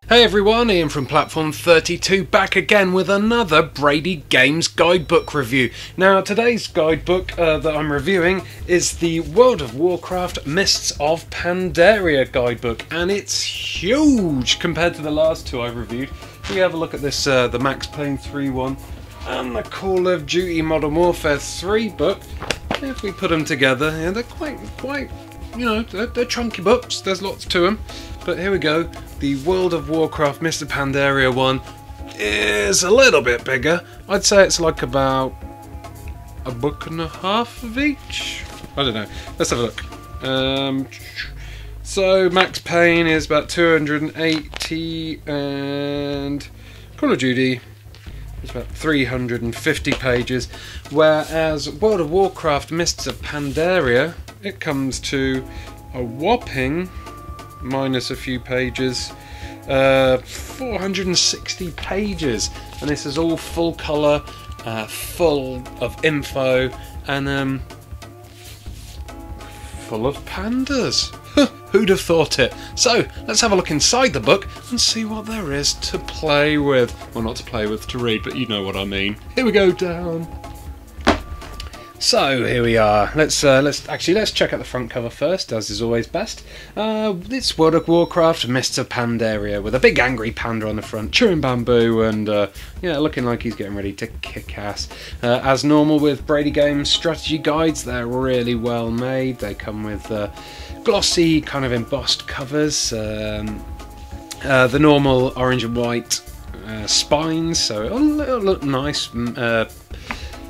Hey everyone, Ian from Platform32 back again with another BradyGames guidebook review. Now today's guidebook that I'm reviewing is the World of Warcraft Mists of Pandaria guidebook, and it's huge compared to the last two I've reviewed. If we have a look at this, the Max Payne 3 one and the Call of Duty Modern Warfare 3 book, if we put them together, yeah, they're quite, you know, they're chunky books, there's lots to them. But here we go, the World of Warcraft Mr. Pandaria one is a little bit bigger. I'd say it's like about a book and a half of each. I don't know, let's have a look. So Max Payne is about 280 and Call of Duty is about 350 pages, whereas World of Warcraft Mists of Pandaria, it comes to a whopping, minus a few pages, 460 pages, and this is all full colour, full of info, and full of pandas. Who'd have thought it? So let's have a look inside the book and see what there is to play with. Well, not to play with, to read, but you know what I mean. Here we go down. So here we are. Let's check out the front cover first, as is always best. It's World of Warcraft Mists of Pandaria with a big angry panda on the front, chewing bamboo, and yeah, looking like he's getting ready to kick ass. As normal with BradyGames strategy guides, they're really well made. They come with glossy, kind of embossed covers. The normal orange and white spines, so it'll look nice.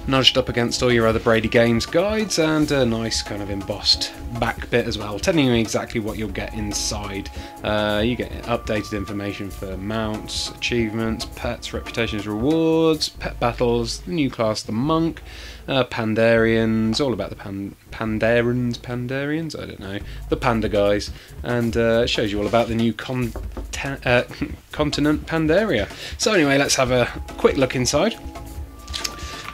Nudged up against all your other BradyGames guides, and a nice kind of embossed back bit as well, telling you exactly what you'll get inside. You get updated information for mounts, achievements, pets, reputations, rewards, pet battles, the new class, the monk, Pandarians, all about the Pandarians, I don't know, the panda guys, and it shows you all about the new continent Pandaria. So anyway, let's have a quick look inside.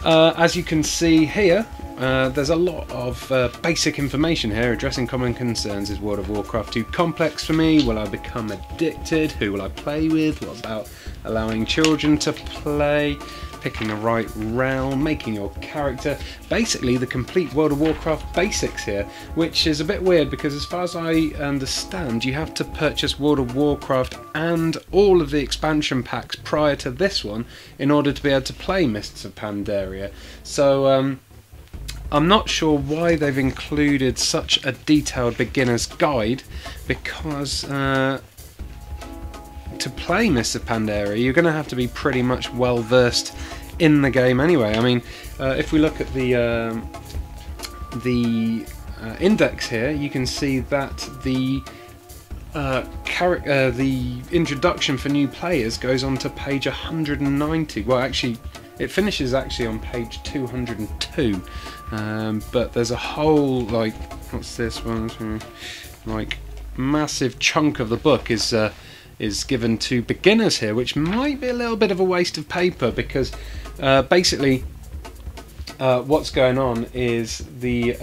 As you can see here, there's a lot of basic information here. Addressing common concerns. Is World of Warcraft too complex for me? Will I become addicted? Who will I play with? What about allowing children to play? Picking the right realm, making your character. Basically the complete World of Warcraft basics here, which is a bit weird because as far as I understand, you have to purchase World of Warcraft and all of the expansion packs prior to this one in order to be able to play Mists of Pandaria. So I'm not sure why they've included such a detailed beginner's guide, because to play Mists of Pandaria, you're going to have to be pretty much well versed in the game anyway. I mean, if we look at the index here, you can see that the introduction for new players goes on to page 190. Well, actually, it finishes actually on page 202. But there's a whole, like, what's this one? Like, massive chunk of the book is given to beginners here, which might be a little bit of a waste of paper, because basically what's going on is you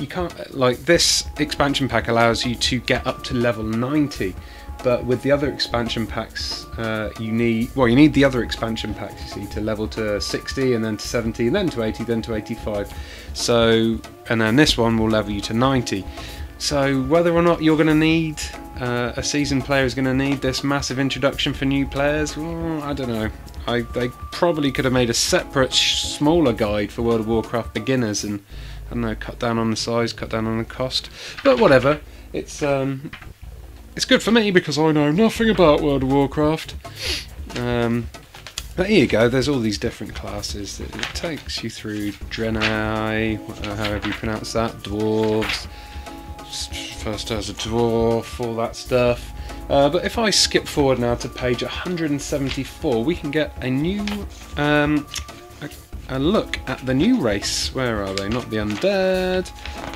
can't, like, this expansion pack allows you to get up to level 90, but with the other expansion packs you need the other expansion packs, you see, to level to 60 and then to 70 and then to 80 then to 85, so, and then this one will level you to 90. So whether or not you're going to need a seasoned player is going to need this massive introduction for new players, well, I don't know. They probably could have made a separate, smaller guide for World of Warcraft beginners, and I don't know, cut down on the size, cut down on the cost. But whatever, it's good for me because I know nothing about World of Warcraft. But here you go. There's all these different classes that it takes you through. Draenei, however you pronounce that, dwarves. First as a dwarf, all that stuff. But if I skip forward now to page 174, we can get a new a look at the new race. Where are they? Not the undead,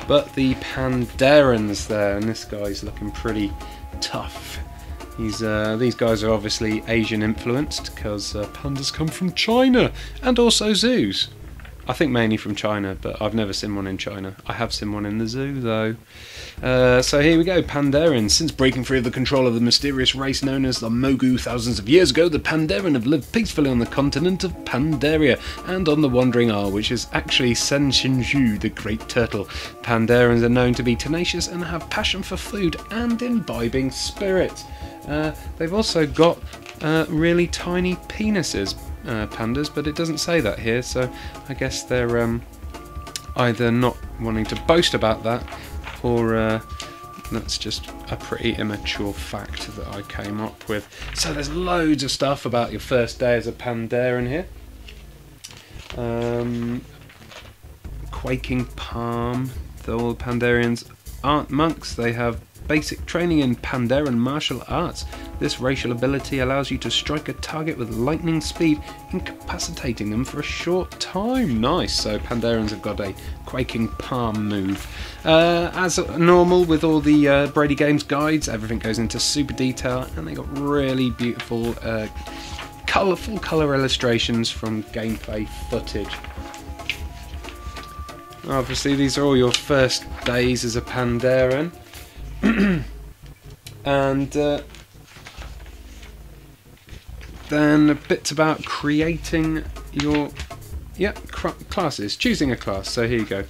but the Pandarens there. And this guy's looking pretty tough. These guys are obviously Asian influenced, because pandas come from China and also zoos. I think mainly from China, but I've never seen one in China. I have seen one in the zoo, though. So here we go, Pandaren. Since breaking free of the control of the mysterious race known as the Mogu thousands of years ago, the Pandaren have lived peacefully on the continent of Pandaria and on the Wandering Isle, which is actually Sen Shinju, the great turtle. Pandarens are known to be tenacious and have passion for food and imbibing spirit. They've also got really tiny penises, pandas, but it doesn't say that here, so I guess they're either not wanting to boast about that, or that's just a pretty immature fact that I came up with. So there's loads of stuff about your first day as a Pandaren here. Quaking palm. Though all Pandarians aren't monks, they have basic training in Pandaren martial arts. This racial ability allows you to strike a target with lightning speed, incapacitating them for a short time. Nice, so Pandarens have got a quaking palm move. As normal with all the BradyGames guides, everything goes into super detail, and they got really beautiful colourful colour illustrations from gameplay footage. Obviously these are all your first days as a Pandaren. And then a bit about creating your classes, choosing a class. So here you go,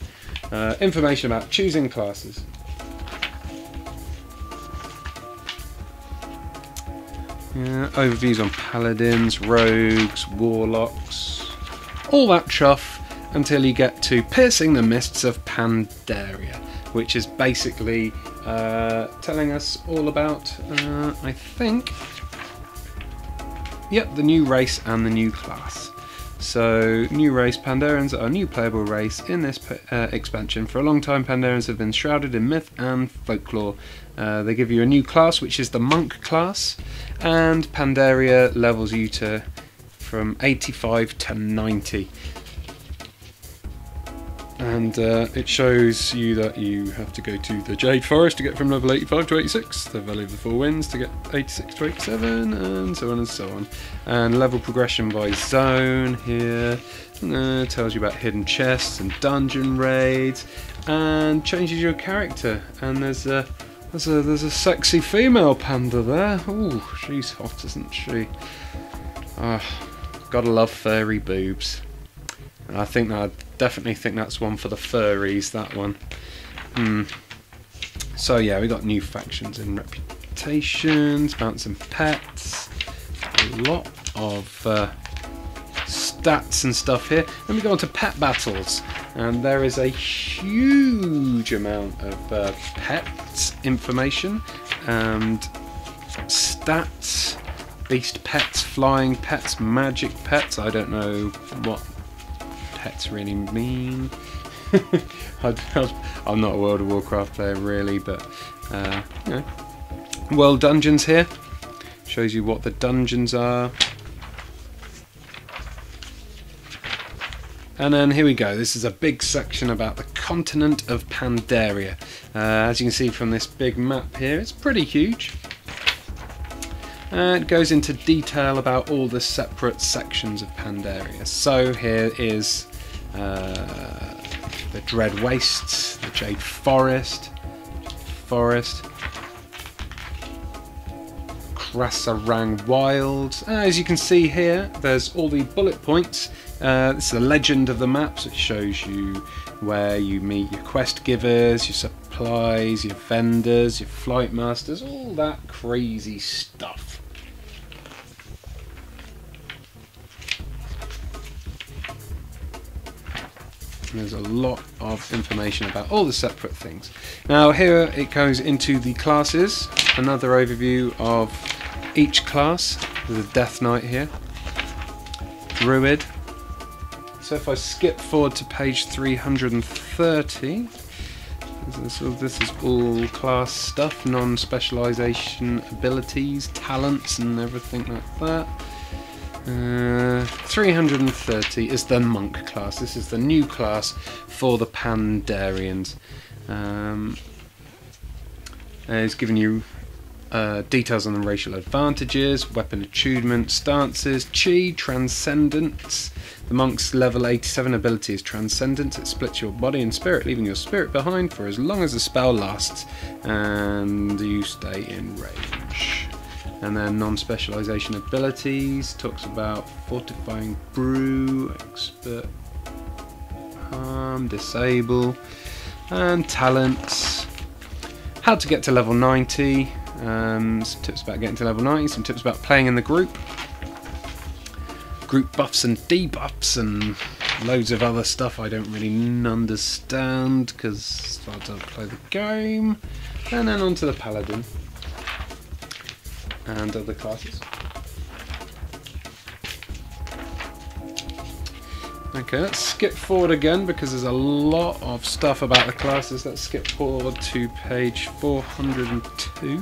information about choosing classes. Overviews on paladins, rogues, warlocks, all that chuff, until you get to piercing the mists of Pandaria, which is basically telling us all about, I think, the new race and the new class. So, new race, Pandarens are a new playable race in this expansion. For a long time, Pandarens have been shrouded in myth and folklore. They give you a new class, which is the Monk class, and Pandaria levels you to from 85 to 90. And it shows you that you have to go to the Jade Forest to get from level 85 to 86, the Valley of the Four Winds to get 86 to 87, and so on and so on. And level progression by zone here, tells you about hidden chests and dungeon raids, and changes your character. And there's a sexy female panda there. Ooh, she's hot, isn't she? Gotta love furry boobs. I think that, I definitely think that's one for the furries, that one. So yeah, we got new factions and reputations, bouncing pets, a lot of stats and stuff here. Then we go on to pet battles, and there is a huge amount of pets information and stats. Beast pets, flying pets, magic pets. I don't know what pets really mean. I'm not a World of Warcraft player really, but you know. World dungeons here, shows you what the dungeons are. And then here we go, this is a big section about the continent of Pandaria. As you can see from this big map here, it's pretty huge. And it goes into detail about all the separate sections of Pandaria. So here is the Dread Wastes, the Jade Forest, Krasarang Wilds. As you can see here, there's all the bullet points. This is the legend of the maps. It shows you where you meet your quest givers, your supplies, your vendors, your flight masters, all that crazy stuff. There's a lot of information about all the separate things. Now here it goes into the classes, another overview of each class. There's a Death Knight here, Druid. So if I skip forward to page 330, this is all class stuff, non-specialization abilities, talents and everything like that. 330 is the Monk class. This is the new class for the Pandarians. It's giving you details on the racial advantages, weapon attunement, stances, chi, transcendence. The monk's level 87 ability is transcendence. It splits your body and spirit, leaving your spirit behind for as long as the spell lasts, and you stay in range. And then non-specialization abilities talks about fortifying brew, expert harm, disable, and talents. How to get to level 90. Some tips about getting to level 90, some tips about playing in the group buffs and debuffs, and loads of other stuff I don't really understand because I don't play the game. And then on to the Paladin and other classes. Okay, let's skip forward again because there's a lot of stuff about the classes. Let's skip forward to page 402.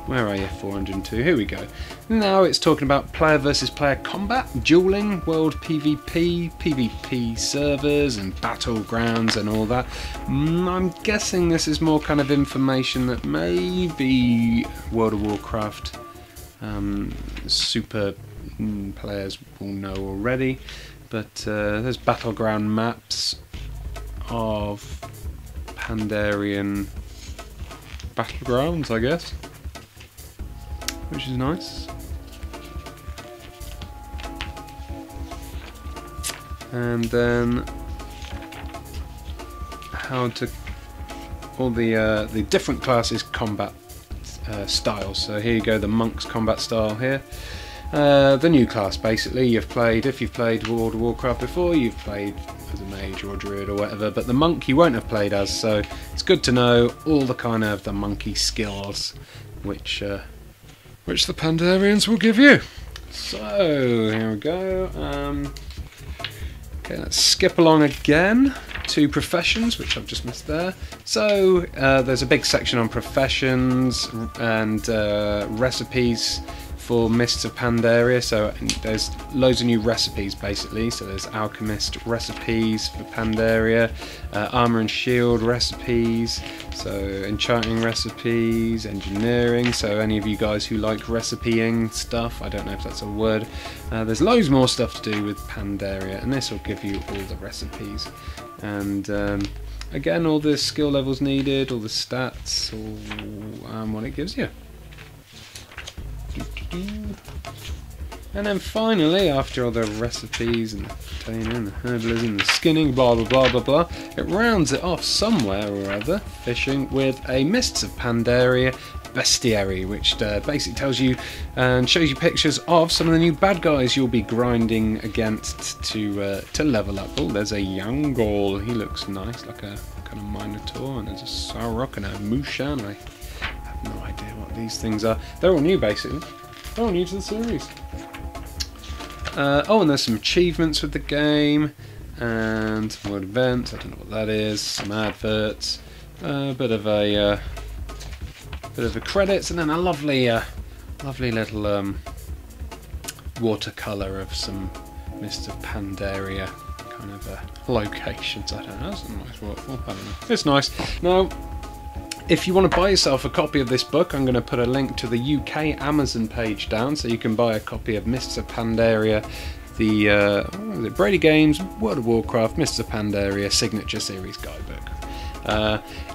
Where are you? 402. Here we go. Now it's talking about player versus player combat, dueling, world PvP, PvP servers and battlegrounds and all that. I'm guessing this is more kind of information that maybe World of Warcraft super players will know already. But there's battleground maps of Pandarian battlegrounds, I guess, which is nice. And then how to all the different classes combat styles. So here you go, the monk's combat style here. The new class, basically. If you've played World of Warcraft before, you've played as a mage or a druid or whatever, but the monk you won't have played as, so it's good to know all the kind of the monkey skills which the Pandarians will give you. So here we go. Okay, let's skip along again to professions, which I've just missed there. So there's a big section on professions and recipes for Mists of Pandaria. So there's loads of new recipes basically. So there's alchemist recipes for Pandaria, armor and shield recipes, so enchanting recipes, engineering. So any of you guys who like recipeing stuff, I don't know if that's a word, there's loads more stuff to do with Pandaria, and this will give you all the recipes. And again, all the skill levels needed, all the stats, all what it gives you. And then finally, after all the recipes and the taming, the herbalism, the skinning, blah blah blah blah blah, it rounds it off somewhere or other, fishing with a Mists of Pandaria Bestiary, which basically tells you and shows you pictures of some of the new bad guys you'll be grinding against to level up. Oh, there's a Yangol. He looks nice, like a kind of Minotaur, and there's a Sarok and a Mushan. I have no idea what these things are. They're all new, basically. They're all new to the series. Oh, and there's some achievements with the game, and some more events. I don't know what that is. Some adverts, a bit of a credits, and then a lovely little watercolor of some Mists of Pandaria kind of locations. I don't know. That's a nice waterfall. I don't know. It's nice. Now, if you want to buy yourself a copy of this book, I'm going to put a link to the UK Amazon page down, so you can buy a copy of Mists of Pandaria, the BradyGames World of Warcraft Mists of Pandaria Signature Series Guidebook.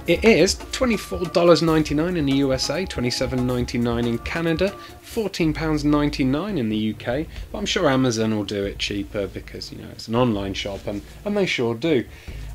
It is $24.99 in the USA, $27.99 in Canada, £14.99 in the UK, but I'm sure Amazon will do it cheaper because, you know, it's an online shop, and they sure do.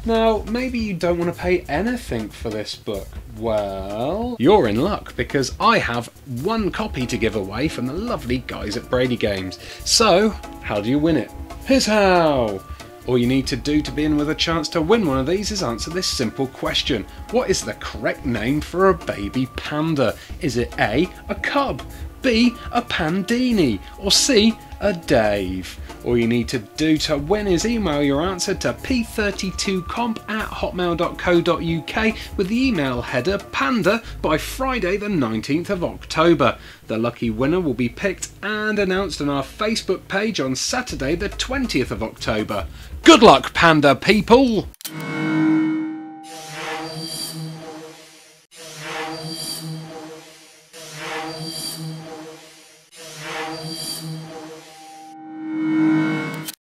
Now, maybe you don't want to pay anything for this book. Well, you're in luck, because I have one copy to give away from the lovely guys at BradyGames. So, how do you win it? Here's how! All you need to do to be in with a chance to win one of these is answer this simple question. What is the correct name for a baby panda? Is it A, a cub, B, a pandini, or C, a Dave? All you need to do to win is email your answer to p32comp@hotmail.co.uk with the email header panda by Friday the 19th of October. The lucky winner will be picked and announced on our Facebook page on Saturday the 20th of October. Good luck, panda people!